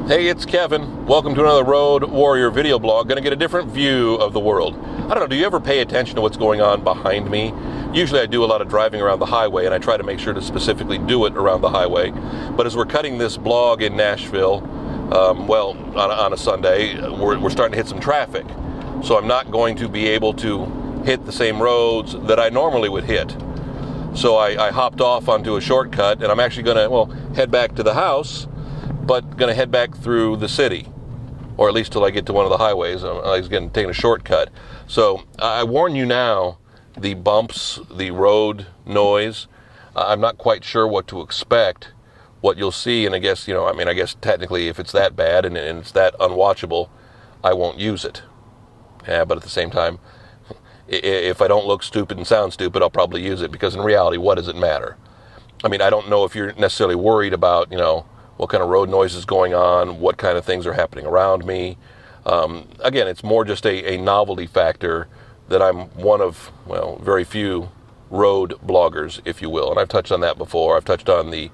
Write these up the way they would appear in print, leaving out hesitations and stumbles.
Hey, it's Kevin. Welcome to another Road Warrior video blog. Going to get a different view of the world. I don't know, do you ever pay attention to what's going on behind me? Usually I do a lot of driving around the highway, and I try to make sure to specifically do it around the highway. But as we're cutting this blog in Nashville, on a Sunday, we're starting to hit some traffic. So I'm not going to be able to hit the same roads that I normally would hit. So I hopped off onto a shortcut, and I'm actually going to, head back to the house, but going to head back through the city, or at least till I get to one of the highways. I was taking a shortcut. So I warn you now, the bumps, the road noise, I'm not quite sure what to expect, what you'll see, and I guess, I guess technically if it's that bad and it's that unwatchable, I won't use it. Yeah, but at the same time, if I don't look stupid and sound stupid, I'll probably use it, because in reality, what does it matter? I mean, I don't know if you're necessarily worried about, what kind of road noise is going on, what kind of things are happening around me. Again, it's more just a novelty factor that I'm one of, very few road bloggers, if you will. And I've touched on that before. I've touched on the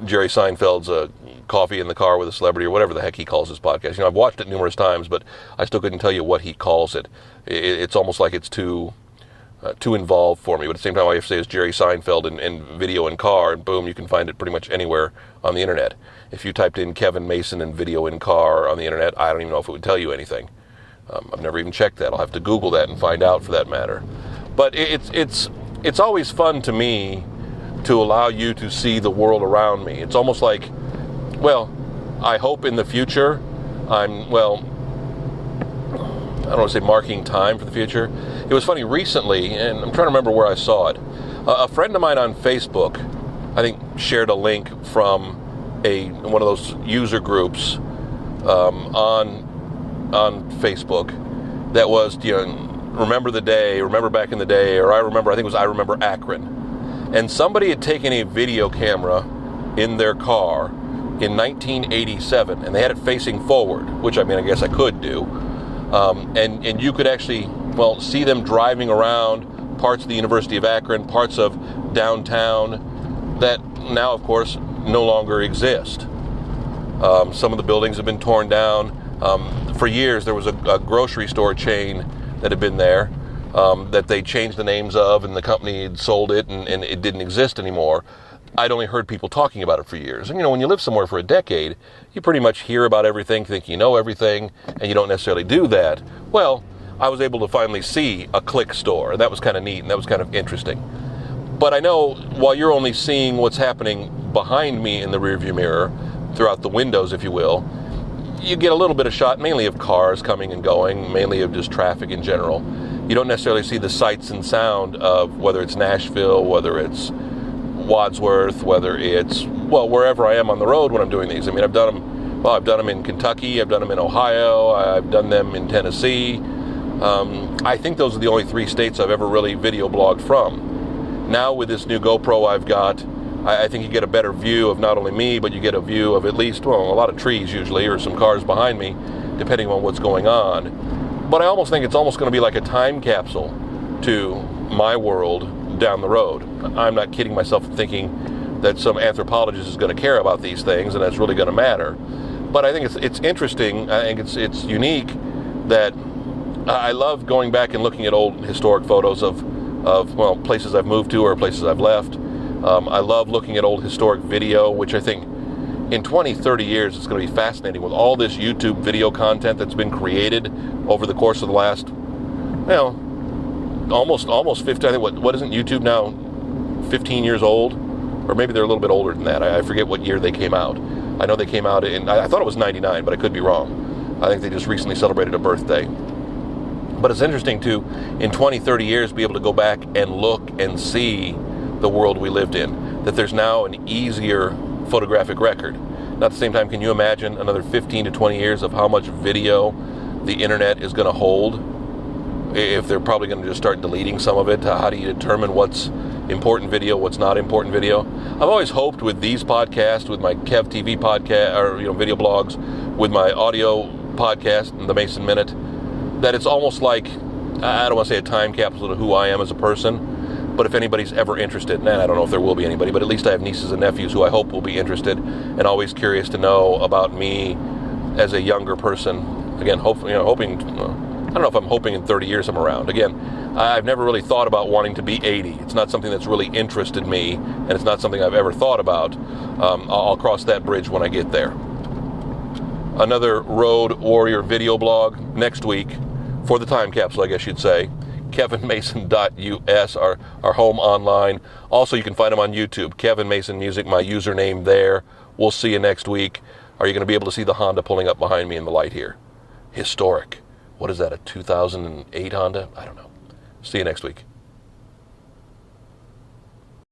Jerry Seinfeld's Coffee in the Car with a Celebrity, or whatever the heck he calls his podcast. I've watched it numerous times, but I still couldn't tell you what he calls it. It's almost like it's too involved for me. But at the same time, all you have to say is Jerry Seinfeld and video in car, and boom, you can find it pretty much anywhere on the internet. If you typed in Kevin Mason and video in car on the internet, I don't even know if it would tell you anything. I've never even checked that. I'll have to Google that and find out, for that matter. But it's always fun to me to allow you to see the world around me. It's almost like, I hope in the future I'm, I don't want to say marking time for the future. It was funny recently, and I'm trying to remember where I saw it. A friend of mine on Facebook, I think, shared a link from one of those user groups on Facebook that was, remember the day, remember back in the day, or I think it was I Remember Akron. And somebody had taken a video camera in their car in 1987, and they had it facing forward, which I guess I could do. And you could actually, see them driving around parts of the University of Akron, parts of downtown that now, of course, no longer exist. Some of the buildings have been torn down. For years, there was a grocery store chain that had been there that they changed the names of, and the company had sold it, and it didn't exist anymore. I'd only heard people talking about it for years. And, when you live somewhere for a decade, you pretty much hear about everything, think you know everything, and you don't necessarily do that. Well, I was able to finally see a Click store, and that was kind of neat, and that was kind of interesting. But I know while you're only seeing what's happening behind me in the rearview mirror, throughout the windows, if you will, you get a little bit of shot, mainly of cars coming and going, mainly of just traffic in general. You don't necessarily see the sights and sound of whether it's Nashville, whether it's Wadsworth, whether it's, wherever I am on the road when I'm doing these. I've done them in Kentucky, I've done them in Ohio, I've done them in Tennessee. I think those are the only 3 states I've ever really video blogged from. Now with this new GoPro I've got, I think you get a better view of not only me, but you get a view of at least, a lot of trees usually, or some cars behind me, depending on what's going on. But I almost think it's almost going to be like a time capsule to my world down the road. I'm not kidding myself thinking that some anthropologist is going to care about these things and that's really going to matter. But I think it's interesting. I think it's unique that I love going back and looking at old historic photos of places I've moved to or places I've left. I love looking at old historic video, which I think in 20, 30 years it's going to be fascinating with all this YouTube video content that's been created over the course of the last, almost 50. I think what isn't YouTube now 15 years old, or maybe they're a little bit older than that. I forget what year they came out. I know they came out I thought it was 99, but I could be wrong. I think they just recently celebrated a birthday. But it's interesting to, in 20, 30 years, be able to go back and look and see the world we lived in, that there's now an easier photographic record. Now at the same time, can you imagine another 15 to 20 years of how much video the internet is going to hold? If they're probably going to just start deleting some of it, how do you determine what's important video, what's not important video? I've always hoped with these podcasts, with my Kev TV podcast, or video blogs, with my audio podcast, the Mason Minute, that it's almost like, I don't want to say a time capsule to who I am as a person, But if anybody's ever interested, and I don't know if there will be anybody, but at least I have nieces and nephews who I hope will be interested and always curious to know about me as a younger person. Again, hoping, I don't know if I'm hoping in 30 years I'm around. Again, I've never really thought about wanting to be 80. It's not something that's really interested me, and it's not something I've ever thought about. I'll cross that bridge when I get there. Another Road Warrior video blog next week for the time capsule, I guess you'd say. kevinmason.us, our home online. Also, you can find them on YouTube. Kevin Mason Music, my username there. We'll see you next week. Are you going to be able to see the Honda pulling up behind me in the light here? Historic. What is that, a 2008 Honda? I don't know. See you next week.